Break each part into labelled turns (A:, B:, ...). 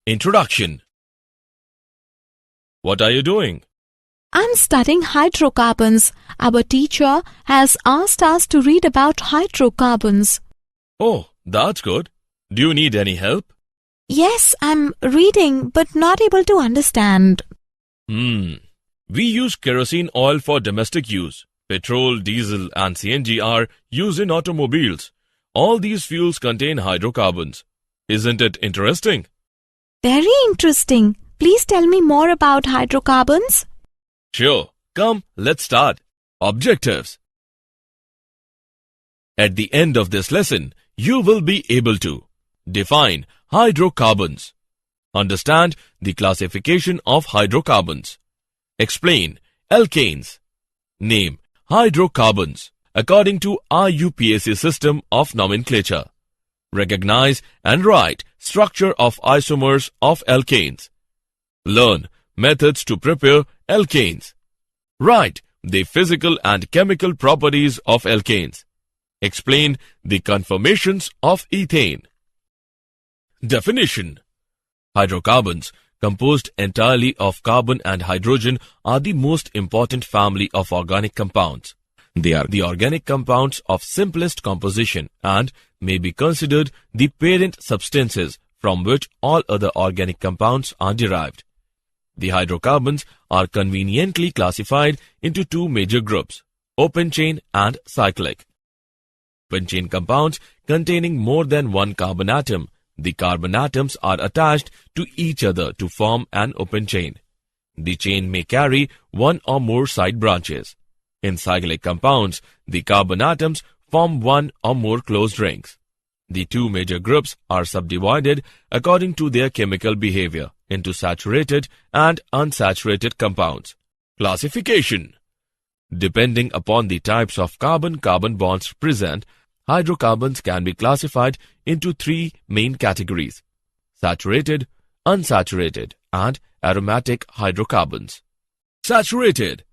A: Introduction. What are you doing?
B: I'm studying hydrocarbons. Our teacher has asked us to read about hydrocarbons.
A: Oh, that's good. Do you need any help?
B: Yes, I'm reading but not able to understand.
A: We use kerosene oil for domestic use. Petrol, diesel and CNG are used in automobiles. All these fuels contain hydrocarbons. Isn't it interesting?
B: Very interesting. Please tell me more about hydrocarbons.
A: Sure. Come, let's start. Objectives. At the end of this lesson, you will be able to define hydrocarbons, understand the classification of hydrocarbons, explain alkanes, name hydrocarbons according to IUPAC system of nomenclature, recognize and write structure of isomers of alkanes, learn methods to prepare alkanes, write the physical and chemical properties of alkanes, explain the conformations of ethane. Definition. Hydrocarbons, composed entirely of carbon and hydrogen, are the most important family of organic compounds. They are the organic compounds of simplest composition and may be considered the parent substances from which all other organic compounds are derived. The hydrocarbons are conveniently classified into two major groups, open chain and cyclic. Open chain compounds containing more than one carbon atom. The carbon atoms are attached to each other to form an open chain. The chain may carry one or more side branches. In cyclic compounds, the carbon atoms form one or more closed rings. The two major groups are subdivided according to their chemical behavior into saturated and unsaturated compounds. Classification. Depending upon the types of carbon-carbon bonds present, hydrocarbons can be classified into three main categories: saturated, unsaturated, and aromatic hydrocarbons. Saturated.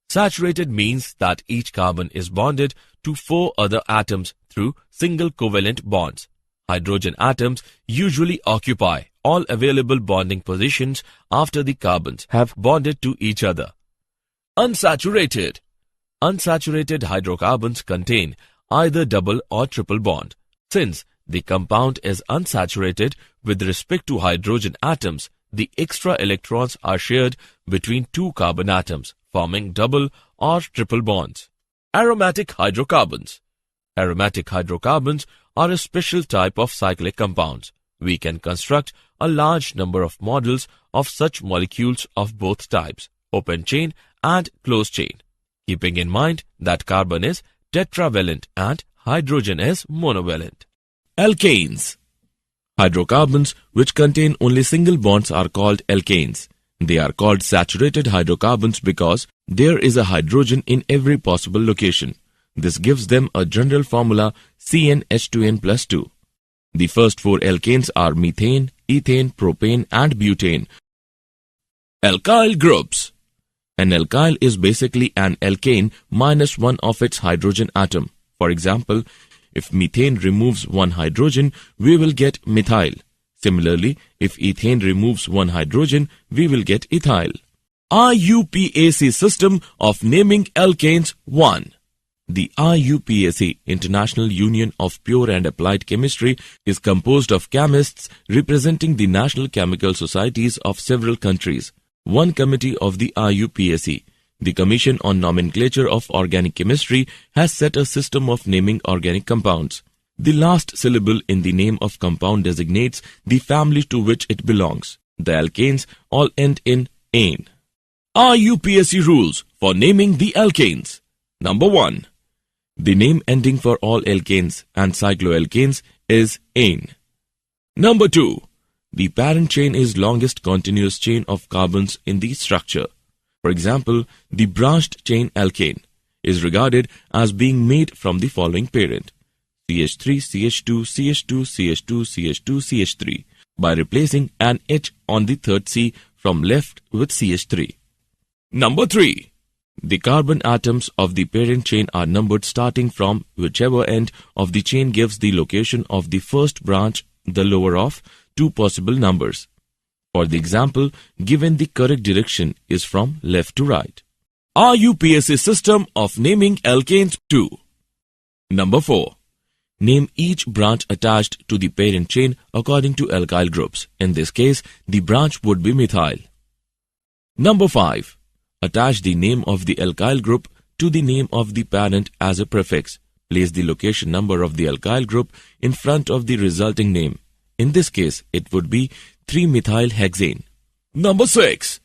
A: Saturated means that each carbon is bonded to four other atoms through single covalent bonds. Hydrogen atoms usually occupy all available bonding positions after the carbons have bonded to each other. Unsaturated. Unsaturated hydrocarbons contain either double or triple bond. Since the compound is unsaturated with respect to hydrogen atoms, the extra electrons are shared between two carbon atoms, forming double or triple bonds. Aromatic hydrocarbons. Aromatic hydrocarbons are a special type of cyclic compounds. We can construct a large number of models of such molecules of both types, open chain and closed chain, keeping in mind that carbon is tetravalent and hydrogen is monovalent. Alkanes. Hydrocarbons which contain only single bonds are called alkanes. They are called saturated hydrocarbons because there is a hydrogen in every possible location. This gives them a general formula CnH2n plus 2. The first four alkanes are methane, ethane, propane and butane. Alkyl groups. An alkyl is basically an alkane minus one of its hydrogen atom. For example, if methane removes one hydrogen, we will get methyl. Similarly, if ethane removes one hydrogen, we will get ethyl. IUPAC system of naming alkanes 1. The IUPAC, International Union of Pure and Applied Chemistry, is composed of chemists representing the national chemical societies of several countries. One committee of the IUPAC, the Commission on Nomenclature of Organic Chemistry, has set a system of naming organic compounds. The last syllable in the name of compound designates the family to which it belongs. The alkanes all end in -ane. IUPAC rules for naming the alkanes. Number 1. The name ending for all alkanes and cycloalkanes is -ane. Number 2. The parent chain is longest continuous chain of carbons in the structure. For example, the branched chain alkane is regarded as being made from the following parent: CH3, CH2, CH2, CH2, CH2, CH3 by replacing an H on the third C from left with CH3. Number 3. The carbon atoms of the parent chain are numbered starting from whichever end of the chain gives the location of the first branch, the lower of two possible numbers. For the example, given the correct direction is from left to right. RUPAC system of naming alkanes 2. Number 4. Name each branch attached to the parent chain according to alkyl groups. In this case, the branch would be methyl. Number 5. Attach the name of the alkyl group to the name of the parent as a prefix. Place the location number of the alkyl group in front of the resulting name. In this case, it would be 3-methylhexane. Number 6.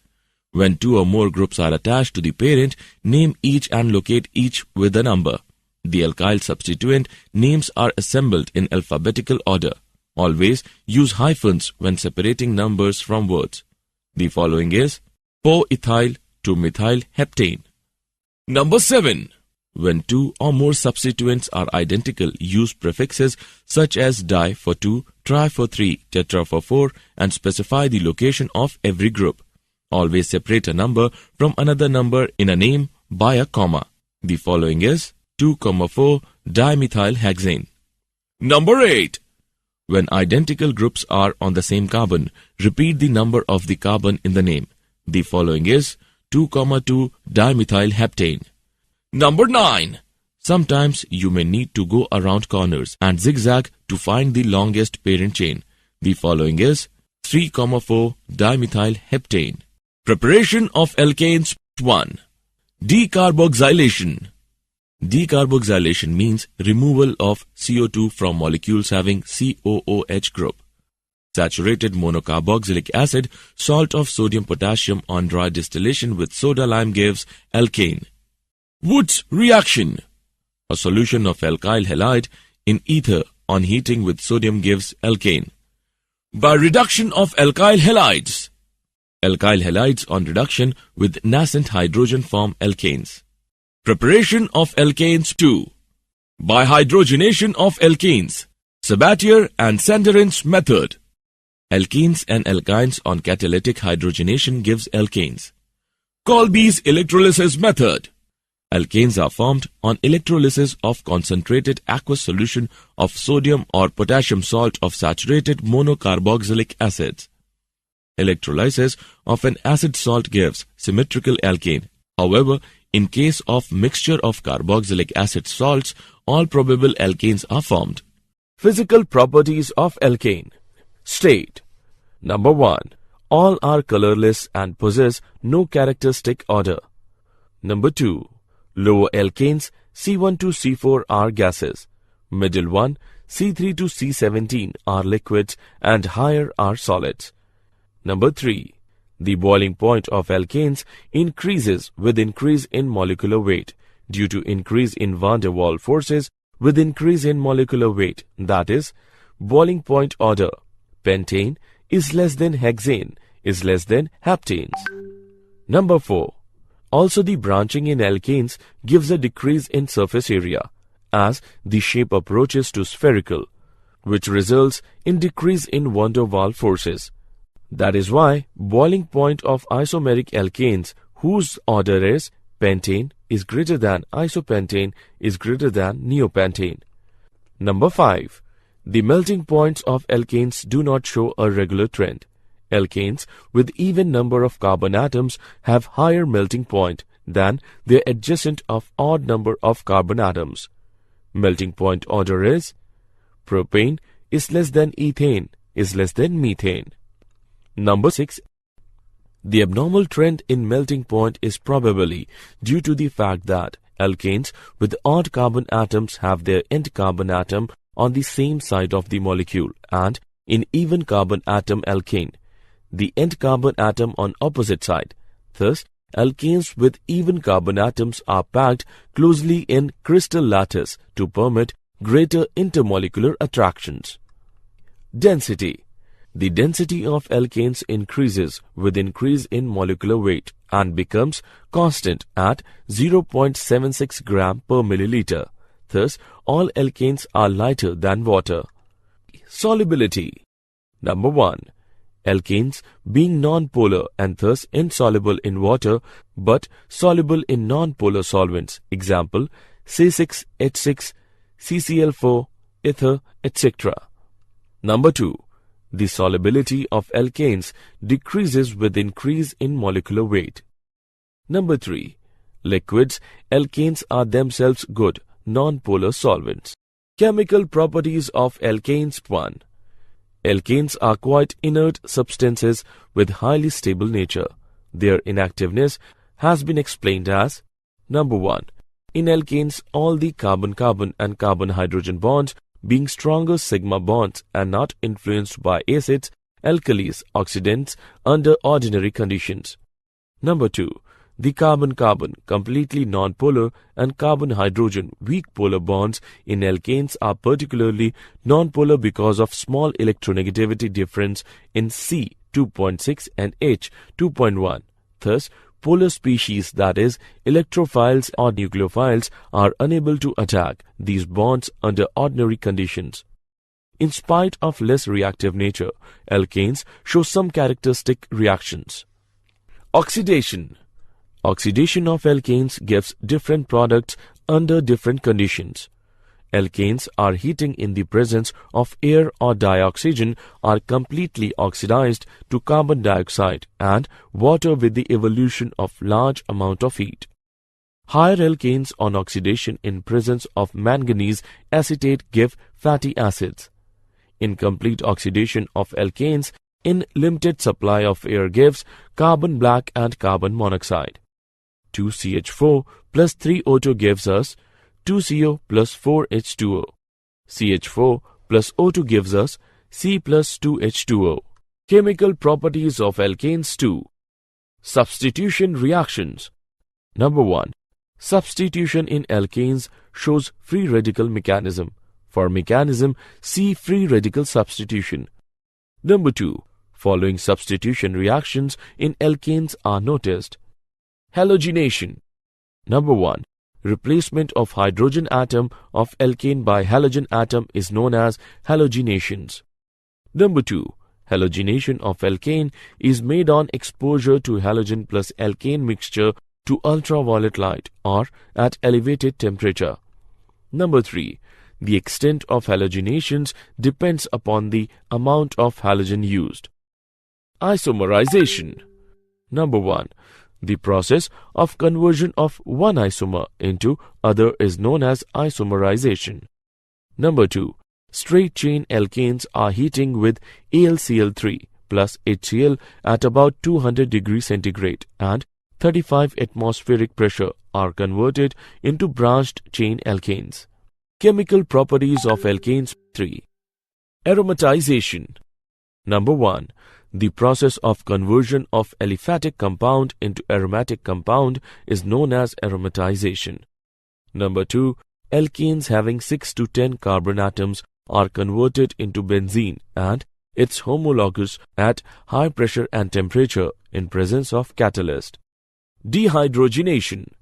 A: When 2 or more groups are attached to the parent, name each and locate each with a number. The alkyl substituent names are assembled in alphabetical order. Always use hyphens when separating numbers from words. The following is 4-ethyl to methylheptane. Number 7. When 2 or more substituents are identical, use prefixes such as di for 2, tri for 3, tetra for 4 and specify the location of every group. Always separate a number from another number in a name by a comma. The following is 2,4 dimethylhexane. Number 8. When identical groups are on the same carbon, repeat the number of the carbon in the name. The following is 2,2 dimethylheptane. Number 9. Sometimes you may need to go around corners and zigzag to find the longest parent chain. The following is 3,4 dimethylheptane. Preparation of alkanes 1. Decarboxylation. Decarboxylation means removal of CO2 from molecules having COOH group. Saturated monocarboxylic acid, salt of sodium potassium on dry distillation with soda lime gives alkane. Wood's reaction. A solution of alkyl halide in ether on heating with sodium gives alkane. By reduction of alkyl halides. Alkyl halides on reduction with nascent hydrogen form alkanes. Preparation of alkanes 2. By hydrogenation of alkanes. Sabatier and Sanderin's method. Alkenes and alkynes on catalytic hydrogenation gives alkanes. Kolbe's electrolysis method. Alkanes are formed on electrolysis of concentrated aqueous solution of sodium or potassium salt of saturated monocarboxylic acids. Electrolysis of an acid salt gives symmetrical alkane. However, in case of mixture of carboxylic acid salts, all probable alkanes are formed. Physical properties of alkane. State. Number 1. All are colorless and possess no characteristic odor. Number 2. Lower alkanes C1 to C4 are gases. Middle one C3 to C17 are liquids and higher are solids. Number 3. The boiling point of alkanes increases with increase in molecular weight due to increase in van der Waals forces with increase in molecular weight, that is, boiling point order. Pentane is less than hexane is less than heptanes. Number 4. Also the branching in alkanes gives a decrease in surface area as the shape approaches to spherical, which results in decrease in van der Waals forces. That is why boiling point of isomeric alkanes whose order is pentane is greater than isopentane is greater than neopentane. Number 5. The melting points of alkanes do not show a regular trend. Alkanes with even number of carbon atoms have higher melting point than their adjacent of odd number of carbon atoms. Melting point order is propane is less than ethane is less than methane. Number 6. The abnormal trend in melting point is probably due to the fact that alkanes with odd carbon atoms have their end carbon atom on the same side of the molecule, and in even carbon atom alkane, the end carbon atom on opposite side. Thus, alkanes with even carbon atoms are packed closely in crystal lattice to permit greater intermolecular attractions. Density. The density of alkanes increases with increase in molecular weight and becomes constant at 0.76 gram per milliliter. Thus, all alkanes are lighter than water. Solubility. Number 1. Alkanes being non-polar and thus insoluble in water but soluble in non-polar solvents. Example, C6H6, CCl4, ether, etc. Number 2. The solubility of alkanes decreases with increase in molecular weight. Number 3. Liquids. Alkanes are themselves good, non-polar solvents. Chemical properties of alkanes. 1. Alkanes are quite inert substances with highly stable nature. Their inactiveness has been explained as: Number 1. In alkanes, all the carbon-carbon and carbon-hydrogen bonds being stronger sigma bonds and not influenced by acids, alkalis, oxidants under ordinary conditions. Number 2. The carbon-carbon completely non-polar and carbon-hydrogen weak polar bonds in alkanes are particularly non-polar because of small electronegativity difference in C 2.6 and H 2.1. Thus, polar species, that is, electrophiles or nucleophiles, are unable to attack these bonds under ordinary conditions. In spite of less reactive nature, alkanes show some characteristic reactions. Oxidation. Oxidation of alkanes gives different products under different conditions. Alkanes are heating in the presence of air or dioxygen are completely oxidized to carbon dioxide and water with the evolution of large amount of heat. Higher alkanes on oxidation in presence of manganese acetate give fatty acids. Incomplete oxidation of alkanes in limited supply of air gives carbon black and carbon monoxide. 2CH4 plus 3O2 gives us 2CO plus 4H2O. CH4 plus O2 gives us C plus 2H2O. Chemical properties of alkanes. 2. Substitution reactions. Number 1. Substitution in alkanes shows free radical mechanism. For mechanism, see free radical substitution. Number 2. Following substitution reactions in alkanes are noticed. Halogenation. Number 1. Replacement of hydrogen atom of alkane by halogen atom is known as halogenations. Number 2. Halogenation of alkane is made on exposure to halogen plus alkane mixture to ultraviolet light or at elevated temperature. Number 3. The extent of halogenations depends upon the amount of halogen used. Isomerization. Number 1. The process of conversion of one isomer into other is known as isomerization. Number 2. Straight chain alkanes are heating with AlCl3 plus HCl at about 200 degrees centigrade and 35 atmospheric pressure are converted into branched chain alkanes. Chemical properties of alkanes. 3. Aromatization. Number 1. The process of conversion of aliphatic compound into aromatic compound is known as aromatization. Number 2. Alkanes having 6 to 10 carbon atoms are converted into benzene and its homologous at high pressure and temperature in presence of catalyst. Dehydrogenation.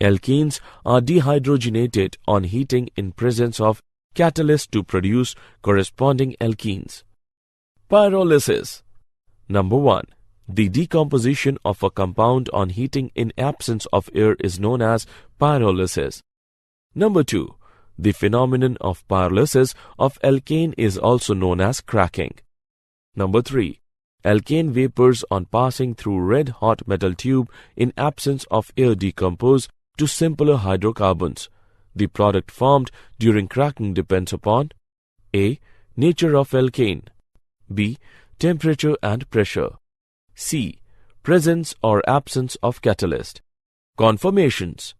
A: Alkanes are dehydrogenated on heating in presence of catalyst to produce corresponding alkenes. Pyrolysis. Number 1. The decomposition of a compound on heating in absence of air is known as pyrolysis. Number 2. The phenomenon of pyrolysis of alkane is also known as cracking. Number 3. Alkane vapors on passing through red-hot metal tube in absence of air decompose to simpler hydrocarbons. The product formed during cracking depends upon A. Nature of alkane. B. Temperature and pressure. C. Presence or absence of catalyst. Conformations.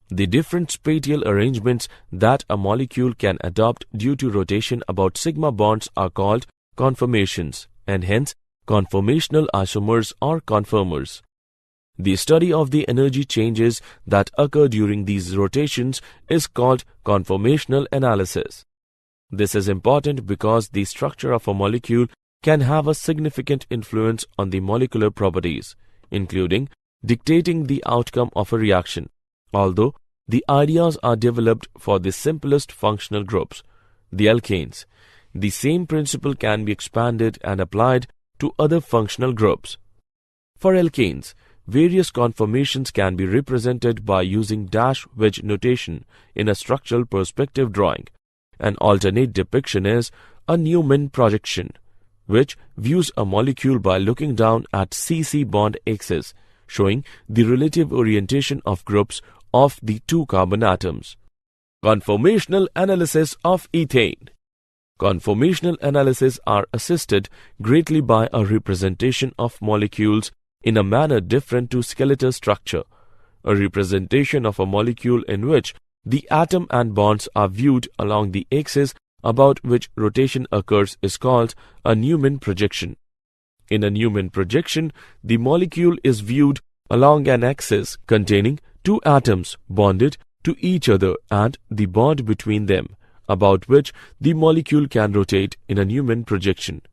A: The different spatial arrangements that a molecule can adopt due to rotation about sigma bonds are called conformations, and hence conformational isomers or conformers. The study of the energy changes that occur during these rotations is called conformational analysis. This is important because the structure of a molecule can have a significant influence on the molecular properties, including dictating the outcome of a reaction. Although the ideas are developed for the simplest functional groups, the alkanes, the same principle can be expanded and applied to other functional groups. For alkanes, various conformations can be represented by using dash wedge notation in a structural perspective drawing. An alternate depiction is a Newman projection. which views a molecule by looking down at CC bond axis, showing the relative orientation of groups of the two carbon atoms. Conformational analysis of ethane. Conformational analysis are assisted greatly by a representation of molecules in a manner different to skeletal structure. A representation of a molecule in which the atom and bonds are viewed along the axis about which rotation occurs is called a Newman projection. In a Newman projection, the molecule is viewed along an axis containing two atoms bonded to each other and the bond between them, about which the molecule can rotate in a Newman projection.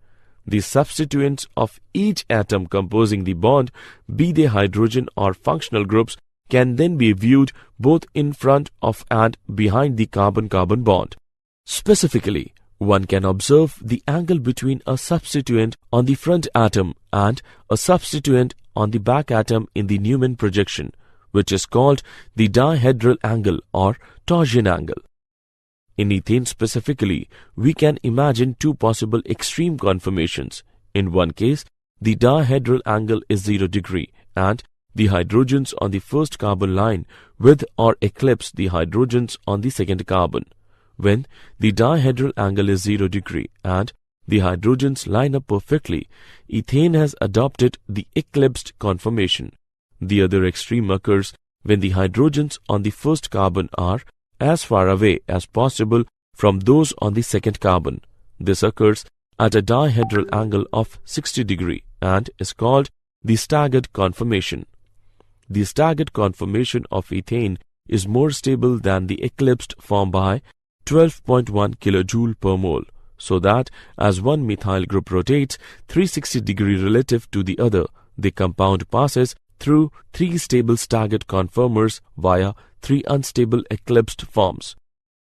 A: The substituents of each atom composing the bond, be they hydrogen or functional groups, can then be viewed both in front of and behind the carbon-carbon bond. Specifically, one can observe the angle between a substituent on the front atom and a substituent on the back atom in the Newman projection, which is called the dihedral angle or torsion angle. In ethane specifically, we can imagine two possible extreme conformations. In one case, the dihedral angle is 0 degree and the hydrogens on the first carbon line with or eclipse the hydrogens on the second carbon. When the dihedral angle is 0 degree and the hydrogens line up perfectly, ethane has adopted the eclipsed conformation. The other extreme occurs when the hydrogens on the first carbon are as far away as possible from those on the second carbon. This occurs at a dihedral angle of 60 degree and is called the staggered conformation. The staggered conformation of ethane is more stable than the eclipsed form by 12.1 kJ per mole, so that as one methyl group rotates 360 degree relative to the other, the compound passes through three stable staggered conformers via three unstable eclipsed forms.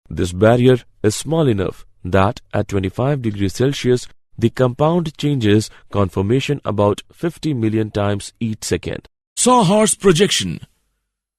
A: This barrier is small enough that at 25 degrees Celsius, the compound changes conformation about 50 million times each second. Sawhorse projection.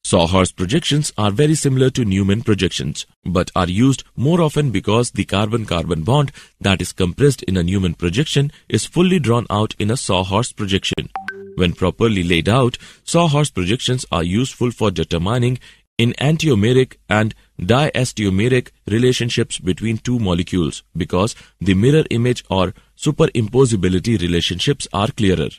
A: Sawhorse projections are very similar to Newman projections, but are used more often because the carbon-carbon bond that is compressed in a Newman projection is fully drawn out in a sawhorse projection. When properly laid out, sawhorse projections are useful for determining enantiomeric and diastereomeric relationships between two molecules because the mirror image or superimposability relationships are clearer.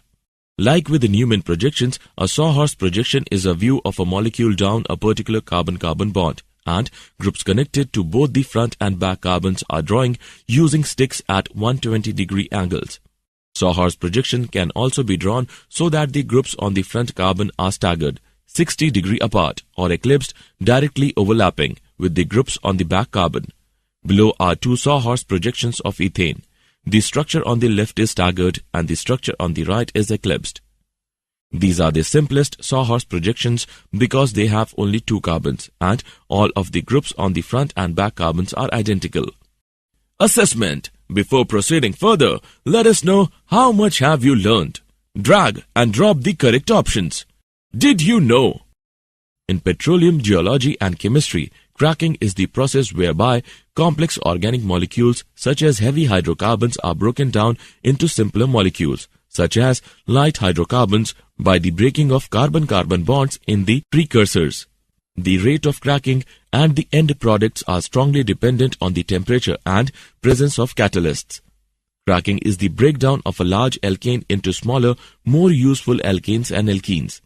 A: Like with the Newman projections, a sawhorse projection is a view of a molecule down a particular carbon-carbon bond, and groups connected to both the front and back carbons are drawing using sticks at 120 degree angles. Sawhorse projection can also be drawn so that the groups on the front carbon are staggered, 60 degree apart or eclipsed, directly overlapping with the groups on the back carbon. Below are two sawhorse projections of ethane. The structure on the left is staggered and the structure on the right is eclipsed. These are the simplest sawhorse projections because they have only two carbons and all of the groups on the front and back carbons are identical. Assessment. Before proceeding further, let us know how much have you learned. Drag and drop the correct options. Did you know? In petroleum geology and chemistry, cracking is the process whereby complex organic molecules such as heavy hydrocarbons are broken down into simpler molecules, such as light hydrocarbons, by the breaking of carbon-carbon bonds in the precursors. The rate of cracking and the end products are strongly dependent on the temperature and presence of catalysts. Cracking is the breakdown of a large alkane into smaller, more useful alkanes and alkenes.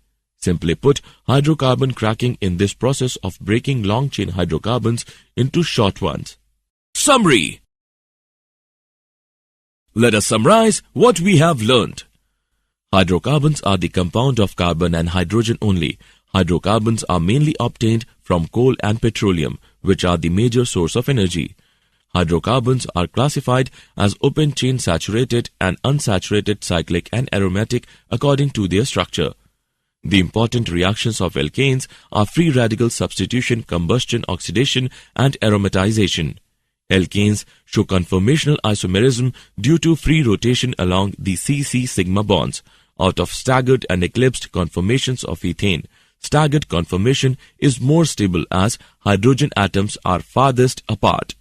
A: Simply put, hydrocarbon cracking in this process of breaking long-chain hydrocarbons into short ones. Summary. Let us summarize what we have learned. Hydrocarbons are the compound of carbon and hydrogen only. Hydrocarbons are mainly obtained from coal and petroleum, which are the major source of energy. Hydrocarbons are classified as open-chain saturated and unsaturated cyclic and aromatic according to their structure. The important reactions of alkanes are free radical substitution, combustion, oxidation, and aromatization. Alkanes show conformational isomerism due to free rotation along the C-C sigma bonds. Out of staggered and eclipsed conformations of ethane, staggered conformation is more stable as hydrogen atoms are farthest apart.